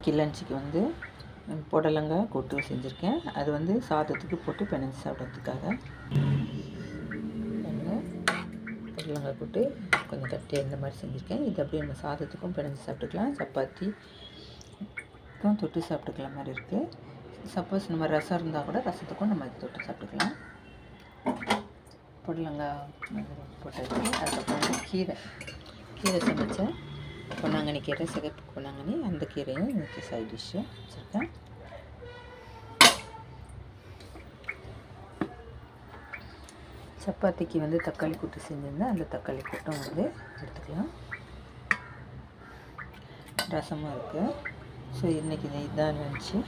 லஞ்சுக்கு வந்து புடலங்காய் கூட்டு செஞ்சுருக்கேன். அது வந்து சாதத்துக்கு போட்டு பிணைஞ்சு சாப்பிட்றதுக்காக. புடலங்காய் கூட்டு கொஞ்சம் கட்டியாக இந்த மாதிரி செஞ்சுருக்கேன். இது அப்படியே நம்ம சாதத்துக்கும் பிணைஞ்சு சாப்பிட்டுக்கலாம், சப்பாத்திக்கும் தொட்டு சாப்பிட்டுக்கலாம் மாதிரி இருக்குது. சப்போஸ் நம்ம ரசம் இருந்தால் கூட ரசத்துக்கும் நம்ம தொட்டு சாப்பிட்டுக்கலாம். புடலங்காய் போட்டாச்சு. அதுக்கப்புறம் கீரை சமைச்சேன். பொன்னாங்கண்ணி கீரை, சிகப்பு பொன்னாங்கண்ணி, அந்த கீரையும் இன்றைக்கி சைட் டிஷ்ஷு வச்சுருக்கேன். சப்பாத்திக்கு வந்து தக்காளி கூட்டு செஞ்சுருந்தேன். அந்த தக்காளி கூட்டும் வந்து எடுத்துக்கலாம். ரசமும் இருக்குது. ஸோ இன்றைக்கி இதுதான் லன்ச்சு.